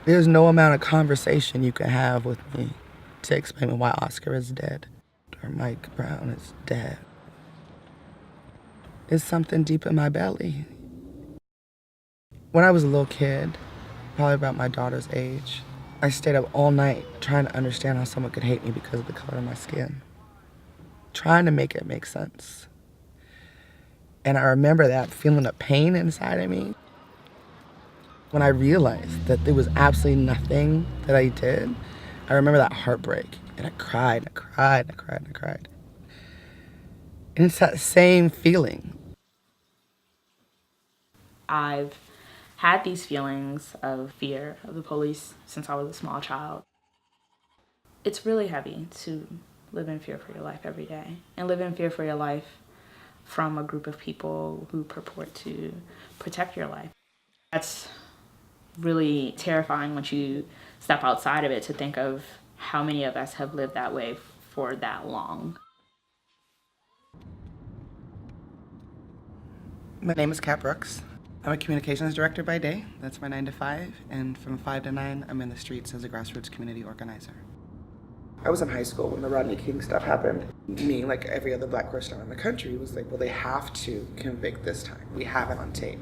There's no amount of conversation you can have with me to explain why Oscar is dead or Mike Brown is dead. It's something deep in my belly. When I was a little kid, probably about my daughter's age, I stayed up all night trying to understand how someone could hate me because of the color of my skin. Trying to make it make sense. And I remember that feeling of pain inside of me. When I realized that there was absolutely nothing that I did, I remember that heartbreak. And I cried, and I cried, and I cried, and I cried. And it's that same feeling. I've had these feelings of fear of the police since I was a small child. It's really heavy to live in fear for your life every day and live in fear for your life from a group of people who purport to protect your life. That's really terrifying once you step outside of it to think of how many of us have lived that way for that long. My name is Kat Brooks. I'm a communications director by day. That's my 9 to 5. And from 5 to 9, I'm in the streets as a grassroots community organizer. I was in high school when the Rodney King stuff happened. Me, like every other black person in the country, was like, well, they have to convict this time. We have it on tape.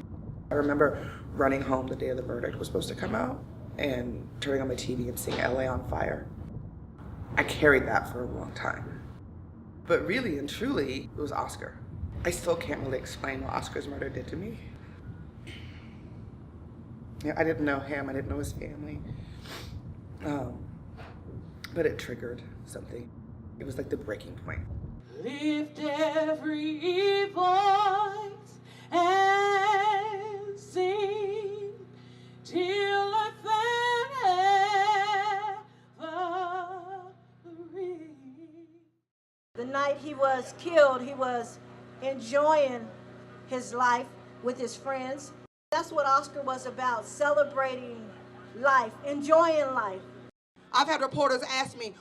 I remember running home the day of the verdict was supposed to come out and turning on my TV and seeing LA on fire. I carried that for a long time. But really and truly, it was Oscar. I still can't really explain what Oscar's murder did to me. Yeah, I didn't know him, I didn't know his family. But it triggered something. It was like the breaking point. Lift every voice and sing till earth and ever ring. The night he was killed, he was enjoying his life with his friends. That's what Oscar was about, celebrating life, enjoying life. I've had reporters ask me,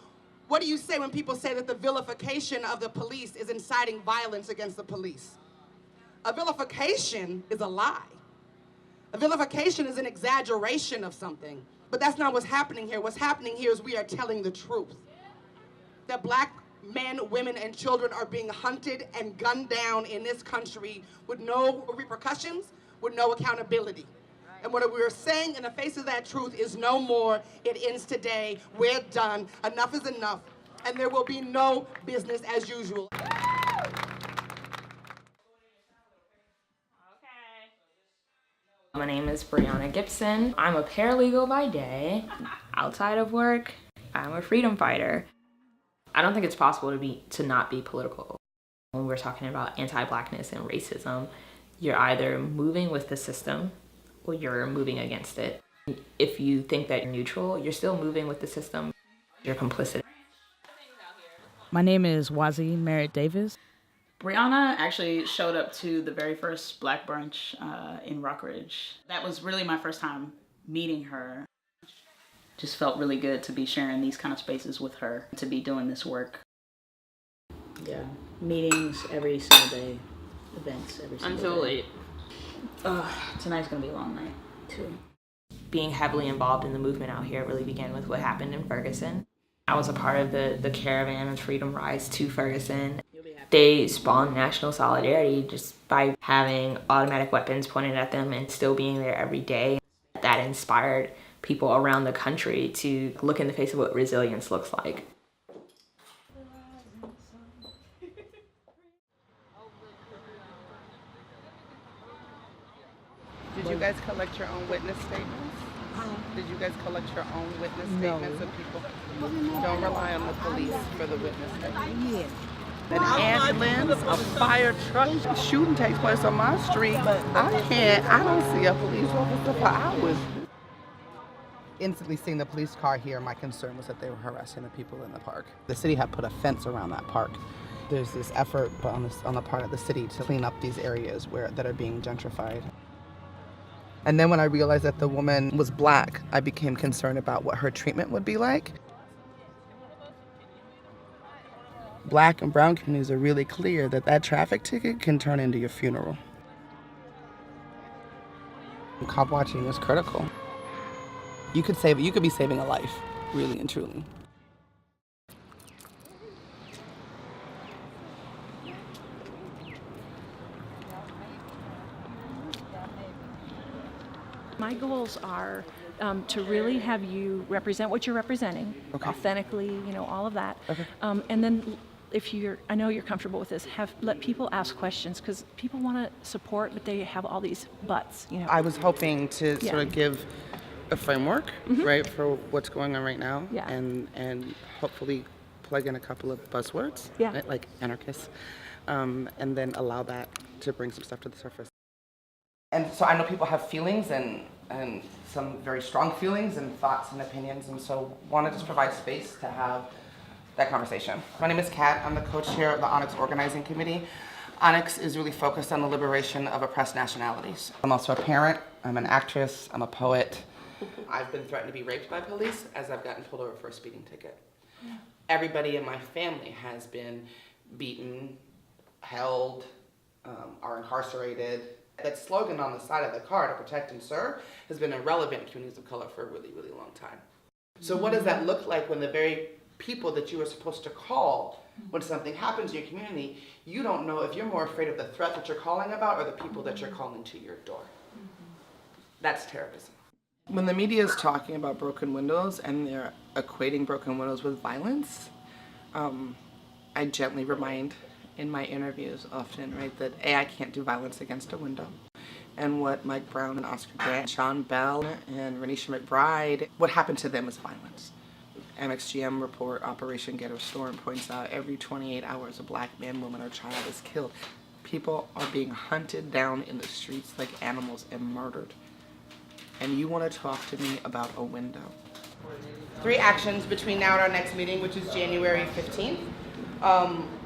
what do you say when people say that the vilification of the police is inciting violence against the police? A vilification is a lie. A vilification is an exaggeration of something. But that's not what's happening here. What's happening here is we are telling the truth. That black men, women, and children are being hunted and gunned down in this country with no repercussions, with no accountability. And what we're saying in the face of that truth is no more. It ends today. We're done. Enough is enough. And there will be no business as usual. My name is Brianna Gibson. I'm a paralegal by day. Outside of work, I'm a freedom fighter. I don't think it's possible to not be political. When we're talking about anti-blackness and racism, you're either moving with the system or you're moving against it. If you think that you're neutral, you're still moving with the system. You're complicit. My name is Wazi Davis. Brianna actually showed up to the very first Black brunch in Rockridge. That was really my first time meeting her. Just felt really good to be sharing these kind of spaces with her, to be doing this work. Yeah, meetings every single day, events every single day. Until late. Tonight's gonna be a long night, too. Being heavily involved in the movement out here really began with what happened in Ferguson. I was a part of the caravan of freedom rise to Ferguson. They spawned national solidarity just by having automatic weapons pointed at them and still being there every day. That inspired people around the country to look in the face of what resilience looks like. Did you guys collect your own witness statements? Did you guys collect your own witness statements of people? Don't rely on the police for the witness statements. An ambulance, a fire truck, shooting takes place on my street, but I don't see a police officer for hours. Instantly seeing the police car here, my concern was that they were harassing the people in the park. The city had put a fence around that park. There's this effort on the part of the city to clean up these areas that are being gentrified. And then when I realized that the woman was black, I became concerned about what her treatment would be like. Black and brown communities are really clear that traffic ticket can turn into your funeral. Cop watching is critical. you could be saving a life, really and truly. My goals are to really have you represent what you're representing, authentically, you know, all of that. And then I know you're comfortable with this, let people ask questions, because people want to support, but they have all these buts, you know. I was hoping to sort of give a framework, right, for what's going on right now, and hopefully plug in a couple of buzzwords, right, like anarchists, and then allow that to bring some stuff to the surface. And so I know people have feelings and some very strong feelings and thoughts and opinions, and so want to just provide space to have that conversation. My name is Kat. I'm the co-chair of the Onyx Organizing Committee. Onyx is really focused on the liberation of oppressed nationalities. I'm also a parent, I'm an actress, I'm a poet. I've been threatened to be raped by police as I've gotten pulled over for a speeding ticket. Everybody in my family has been beaten, held, are incarcerated. That slogan on the side of the car, to protect and serve, has been irrelevant in communities of color for a really, really long time. So what does that look like when the very people that you are supposed to call when something happens in your community, you don't know if you're more afraid of the threat that you're calling about or the people that you're calling to your door? That's terrorism. When the media is talking about broken windows and they're equating broken windows with violence, I gently remind in my interviews often, right, that I can't do violence against a window. And what Mike Brown and Oscar Grant, Sean Bell and Renisha McBride, what happened to them is violence. MXGM report Operation Ghetto Storm points out every 28 hours a black man, woman, or child is killed. People are being hunted down in the streets like animals and murdered. And you want to talk to me about a window. 3 actions between now and our next meeting, which is January 15th.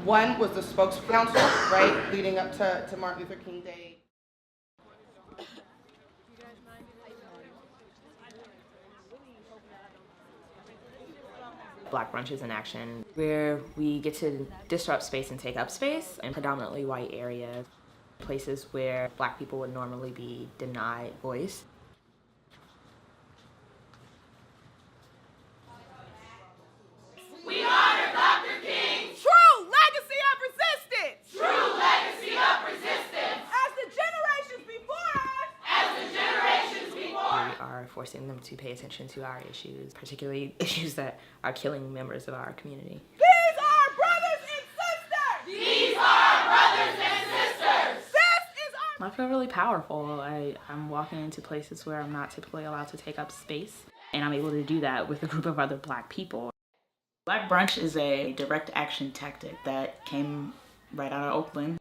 One was the spokes council, right, leading up to Martin Luther King Day. Black Brunches in Action, where we get to disrupt space and take up space in predominantly white areas, places where Black people would normally be denied voice. We honor Dr. King's true legacy of resistance. True legacy of resistance. As the generations before us. As the generations before. We are forcing them to pay attention to our issues, particularly issues that are killing members of our community. These are brothers and sisters. These are brothers and sisters. This is our... I feel really powerful. I'm walking into places where I'm not typically allowed to take up space, and I'm able to do that with a group of other Black people. Black Brunch is a direct action tactic that came right out of Oakland.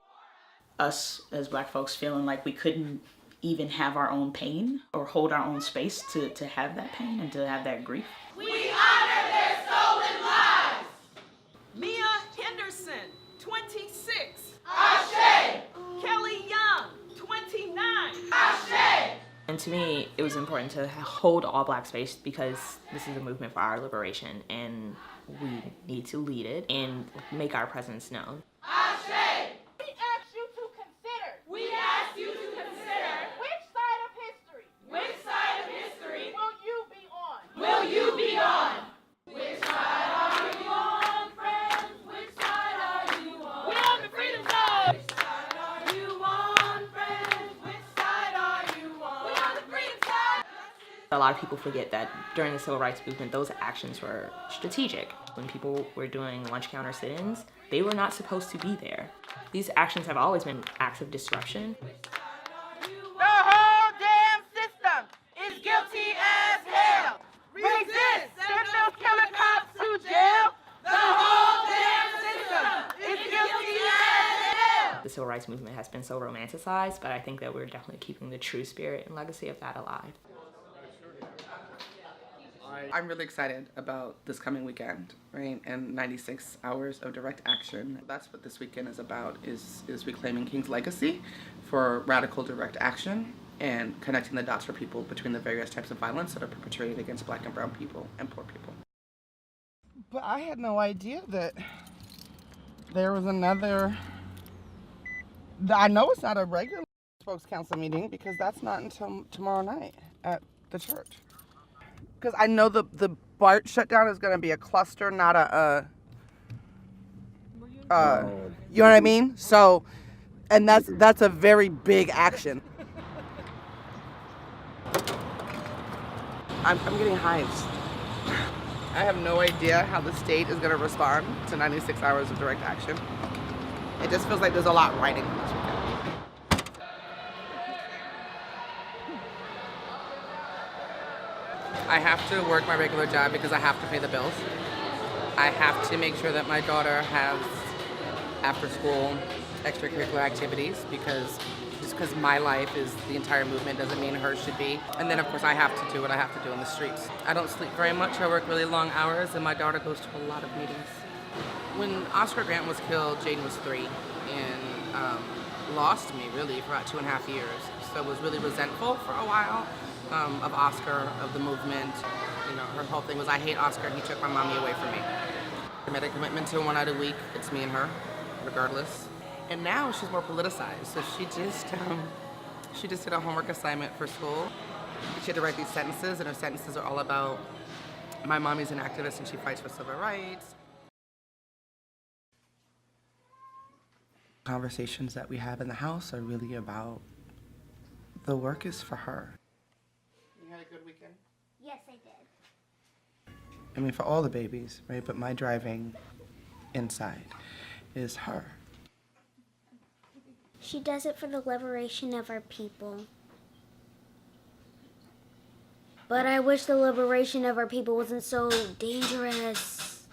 Us as Black folks feeling like we couldn't even have our own pain or hold our own space to have that pain and to have that grief. We honor their stolen lives. Mia Henderson, 26. Ashe. Kelly Young, 29. Ashe. And to me, it was important to hold all Black space because this is a movement for our liberation, and we need to lead it and make our presence known. Ashe. We ask you to consider. We ask you to consider. Which side of history? Which side of history will you be on? Will you be on? Which side are you on, friends? Which side are you on? We're on the freedom side. Which side are you on, friends? Which side are you on? We're on the freedom side. A lot of people forget that during the civil rights movement, those actions were strategic. When people were doing lunch counter sit-ins, they were not supposed to be there. These actions have always been acts of disruption. The whole damn system is guilty as hell. Resist! Send those killer cops to jail. The whole damn system is guilty as hell. The civil rights movement has been so romanticized, but I think that we're definitely keeping the true spirit and legacy of that alive. I'm really excited about this coming weekend, right? And 96 hours of direct action. That's what this weekend is about, is reclaiming King's legacy for radical direct action and connecting the dots for people between the various types of violence that are perpetrated against Black and brown people and poor people. But I had no idea that there was another, I know it's not a regular spokes council meeting because that's not until tomorrow night at the church. Because I know the BART shutdown is going to be a cluster, not you know what I mean? So, and that's a very big action. I'm getting hives. I have no idea how the state is going to respond to 96 hours of direct action. It just feels like there's a lot riding on this weekend. I have to work my regular job because I have to pay the bills. I have to make sure that my daughter has after school extracurricular activities because just because my life is the entire movement doesn't mean hers should be. And then of course I have to do what I have to do in the streets. I don't sleep very much. I work really long hours and my daughter goes to a lot of meetings. When Oscar Grant was killed, Jane was 3 and lost me really for about 2.5 years. So was really resentful for a while. Of Oscar, of the movement. You know, her whole thing was, I hate Oscar, he took my mommy away from me. I made a commitment to 1 night a week. It's me and her, regardless. And now she's more politicized. So she just did a homework assignment for school. She had to write these sentences, and her sentences are all about, my mommy's an activist and she fights for civil rights. Conversations that we have in the house are really about, the work is for her. You had a good weekend? Yes, I did. I mean, for all the babies, right? But my driving inside is her. She does it for the liberation of our people. But I wish the liberation of our people wasn't so dangerous.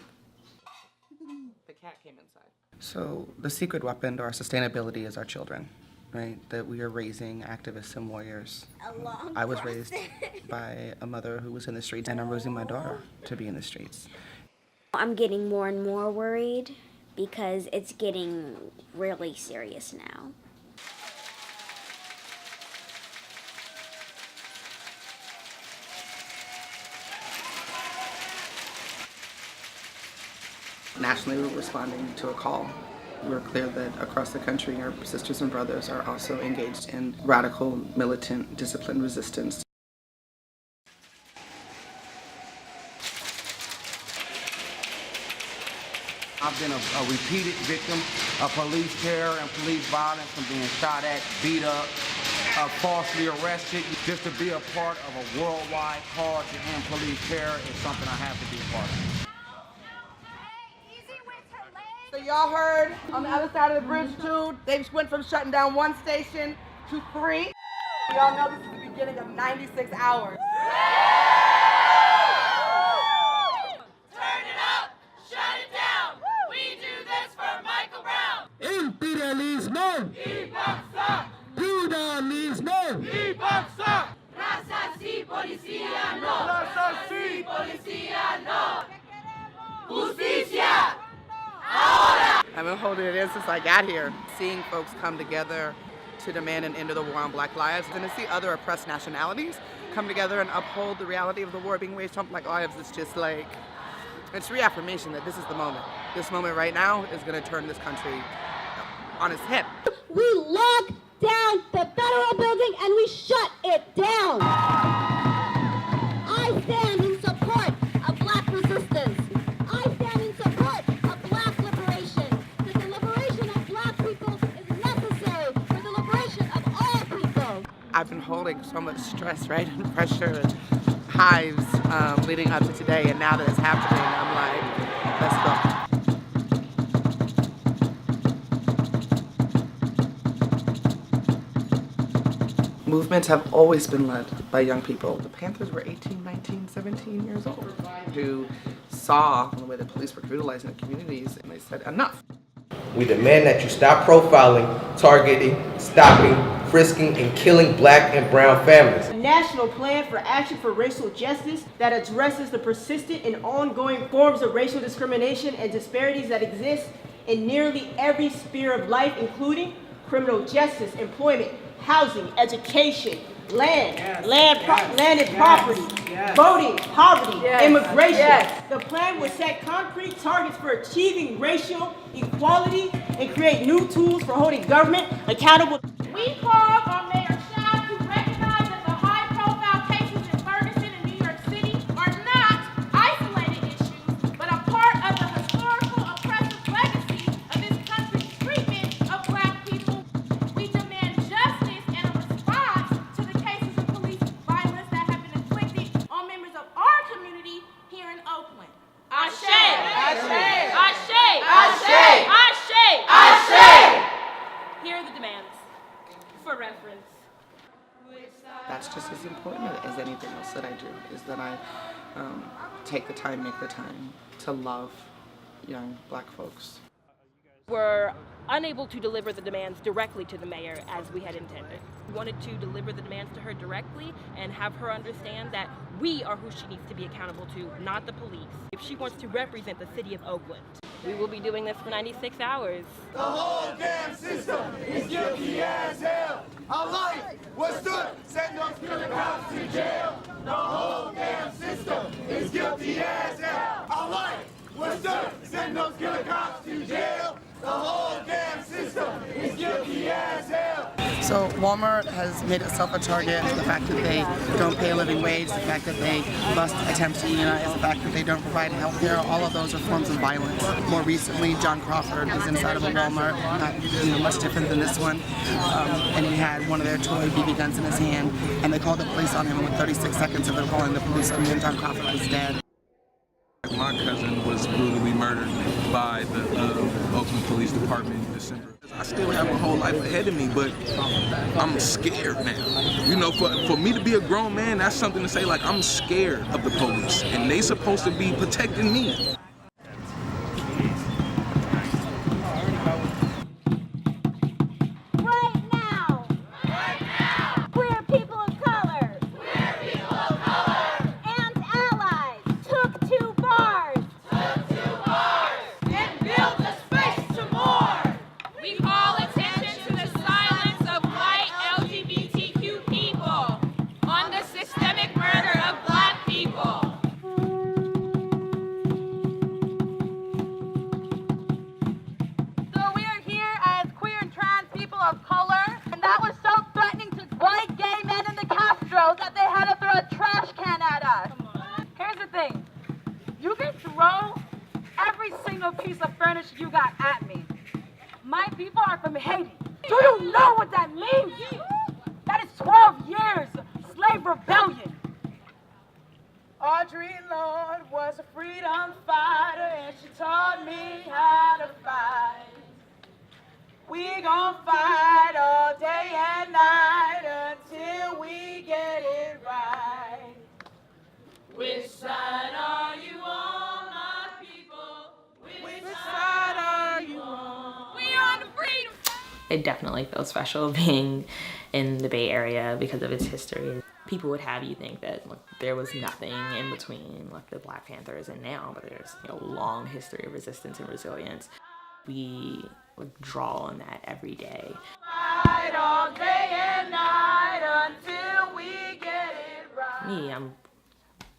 The cat came inside. So the secret weapon to our sustainability is our children. Right, that we are raising activists and warriors. I was raised by a mother who was in the streets, and I'm raising my daughter to be in the streets. I'm getting more and more worried because it's getting really serious now. Nationally, we're responding to a call. We're clear that across the country, our sisters and brothers are also engaged in radical, militant, disciplined resistance. I've been a repeated victim of police terror and police violence, from being shot at, beat up, falsely arrested. Just to be a part of a worldwide cause to end police terror is something I have to be a part of. So y'all heard on the other side of the bridge too, they just went from shutting down 1 station to 3. Y'all know this is the beginning of 96 hours. Turn it up, shut it down. We do this for Michael Brown. Imperialismo! Ibaksa! Feudalismo! Ibaksa! Raza sí, policía no. Raza sí, policía no. Justicia! I've been holding it in since I got here. Seeing folks come together to demand an end to the war on Black lives, and to see other oppressed nationalities come together and uphold the reality of the war being waged on Black lives, it's just like, it's reaffirmation that this is the moment. This moment right now is going to turn this country on its head. We locked down the federal building and we shut it down. I stand in support of Black resistance. I stand in support of Black liberation. Because the liberation of Black people is necessary for the liberation of all people. I've been holding so much stress, right, and pressure and hives leading up to today, and now that it's happening, I'm like, let's go. Movements have always been led by young people. The Panthers were 18, 19, 17 years old who saw the way the police were brutalizing the communities, and they said, enough. We demand that you stop profiling, targeting, stopping, frisking, and killing Black and brown families. A national plan for action for racial justice that addresses the persistent and ongoing forms of racial discrimination and disparities that exist in nearly every sphere of life, including criminal justice, employment, housing, education, land and property, voting, poverty, immigration. The plan will set concrete targets for achieving racial equality and create new tools for holding government accountable. We call on Mayor Schaaf to recognize that the high-profile cases in Ferguson and New York City are that's just as important as anything else that I do, is that I take the time, make the time to love young Black folks. Were unable to deliver the demands directly to the mayor as we had intended. We wanted to deliver the demands to her directly and have her understand that we are who she needs to be accountable to, not the police. If she wants to represent the city of Oakland, we will be doing this for 96 hours. The whole damn system is guilty as hell. Our life was stood, send those killer cops to jail. The whole damn system is guilty as hell. Our life was stood, send those killer cops to jail. The whole damn system is guilty as hell. So Walmart has made itself a target. The fact that they don't pay a living wage, the fact that they must attempt to unionize, the fact that they don't provide health care, all of those are forms of violence. More recently, John Crawford was inside of a Walmart, not much different than this one, and he had one of their toy BB guns in his hand, and they called the police on him, and with 36 seconds of them calling the police on him, John Crawford was dead. My cousin was brutally murdered by the Oakland Police Department in December. I still have a whole life ahead of me, but I'm scared now. You know, for me to be a grown man, that's something to say, like, I'm scared of the police, and they supposed to be protecting me. Piece of furniture you got at me. My people are from Haiti. Do you know what that means? That is 12 years slave rebellion. Audre Lorde was a freedom fighter and she taught me how to fight. We gon' fight all day and night until we get it right. Which side are you on, my people? Which side are you on? We on the freedom side. It definitely feels special being in the Bay Area because of its history. People would have you think that there was nothing in between the Black Panthers and now, but there's a long history of resistance and resilience. We draw on that every day. Fight all day and night until we get it right. Me, I'm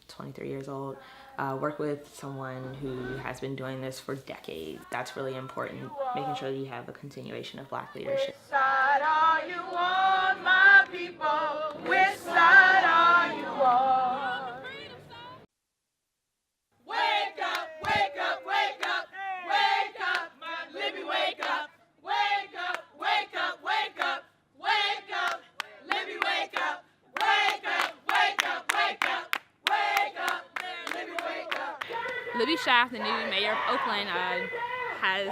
23 years old. Work with someone who has been doing this for decades. That's really important, making sure that you have a continuation of Black leadership. Which side are you on, my people? Which side are you on? Wake up, wake up, wake up, wake up, Libby, wake up, wake up, wake up, wake up, wake up, Libby, wake up, wake up, wake up, wake up, wake up, Libby, wake up. Libby Schaaf, the new mayor of Oakland, has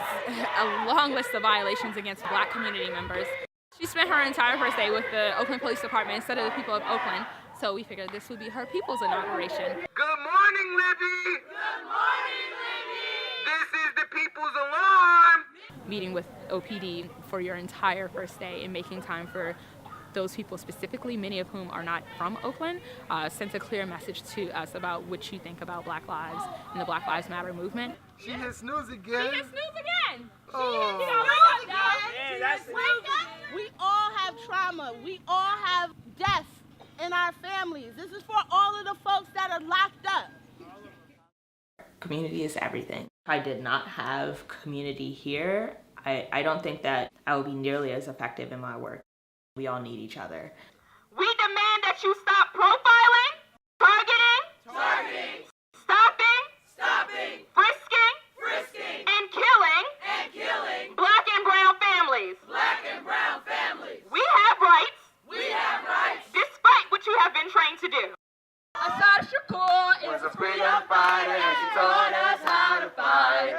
a long list of violations against Black community members. She spent her entire first day with the Oakland Police Department instead of the people of Oakland, so we figured this would be her people's inauguration. Good morning, Libby! Good morning, Libby! This is the people's alarm! Meeting with OPD for your entire first day and making time for those people specifically, many of whom are not from Oakland, sent a clear message to us about what you think about Black lives and the Black Lives Matter movement. She hit snooze again. She hit snooze again. Oh. She hit snooze again. Yeah, that's it. We all have trauma. We all have death in our families. This is for all of the folks that are locked up. Community is everything. If I did not have community here, I don't think that I would be nearly as effective in my work. We all need each other. We demand that you stop profiling, targeting, stopping, frisking, and killing Black and brown families. We have rights. Despite what you have been trained to do. Assad Shakur is a freedom fighter and she taught us how to fight.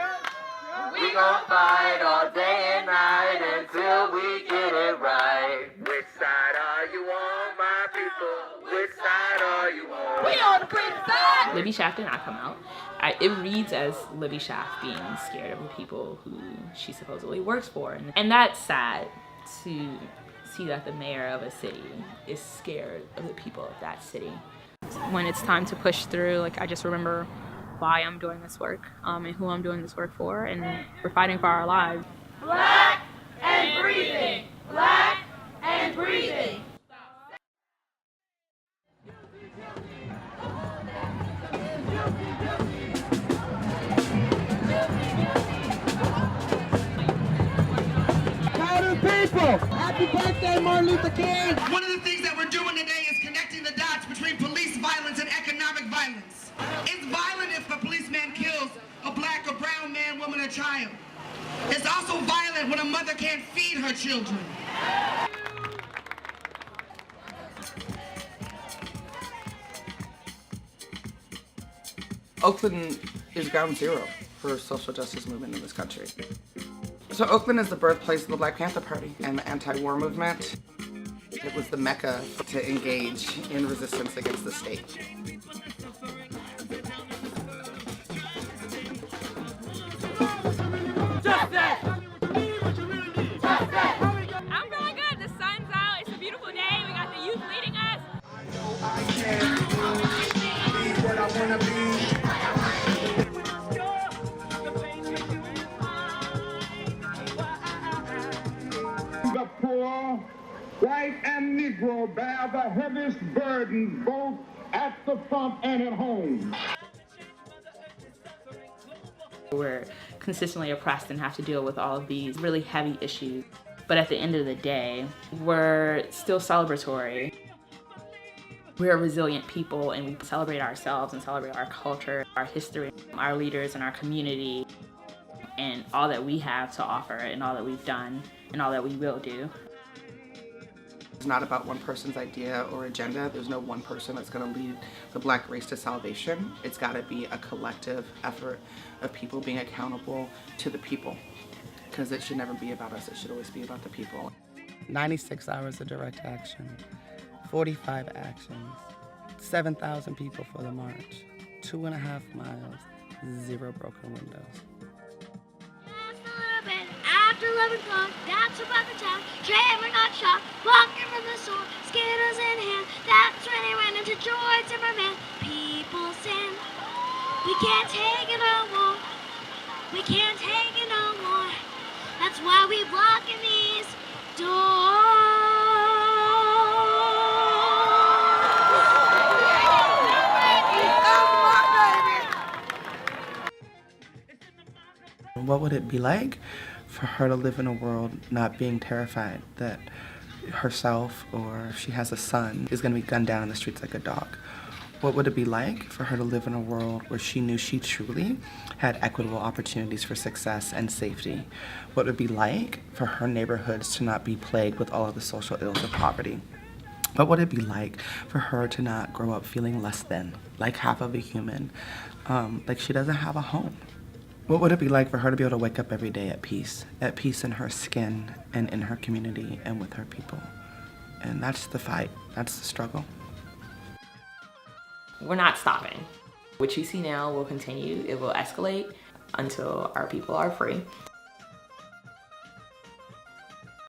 We gon' fight all day and night until we get it right. Which side are you on, my my people, which side are you on? We on the British side. Libby Schaaf did not come out. It reads as Libby Schaaf being scared of the people who she supposedly works for. And that's sad to see that the mayor of a city is scared of the people of that city. When it's time to push through, like, I just remember why I'm doing this work and who I'm doing this work for, and we're fighting for our lives. Black and breathing. Black and breathing. Powder people, happy birthday, Martin Luther King. One of the things that we're doing today is connecting the dots between police violence and economic violence. It's violent if a policeman kills a black or brown man, woman, or child. It's also violent when a mother can't feed her children. Oakland is ground zero for social justice movement in this country. So Oakland is the birthplace of the Black Panther Party and the anti-war movement. It was the mecca to engage in resistance against the state. I'm feeling good. The sun's out. It's a beautiful day. We got the youth leading us. The poor, white and Negro, bear the heaviest burdens both at the front and at home. We're consistently oppressed and have to deal with all of these really heavy issues. But at the end of the day, we're still celebratory. We're a resilient people, and we celebrate ourselves and celebrate our culture, our history, our leaders, and our community, and all that we have to offer, and all that we've done, and all that we will do. It's not about one person's idea or agenda. There's no one person that's going to lead the Black race to salvation. It's got to be a collective effort of people being accountable to the people, because it should never be about us. It should always be about the people. 96 hours of direct action, 45 actions, 7,000 people for the march, 2.5 miles, 0 broken windows. After 11 o'clock, that's about the time. Trevor got shot, walking from the store, Skittles in hand. That's when he ran into Joy Zimmerman. People sin. We can't take it no more. We can't take it no more. That's why we blocking these doors. What would it be like for her to live in a world not being terrified that herself, or if she has a son, is going to be gunned down in the streets like a dog? What would it be like for her to live in a world where she knew she truly had equitable opportunities for success and safety? What would it be like for her neighborhoods to not be plagued with all of the social ills of poverty? What would it be like for her to not grow up feeling less than, like half of a human, like she doesn't have a home? What would it be like for her to be able to wake up every day at peace in her skin and in her community and with her people? And that's the fight, that's the struggle. We're not stopping. What you see now will continue. It will escalate until our people are free.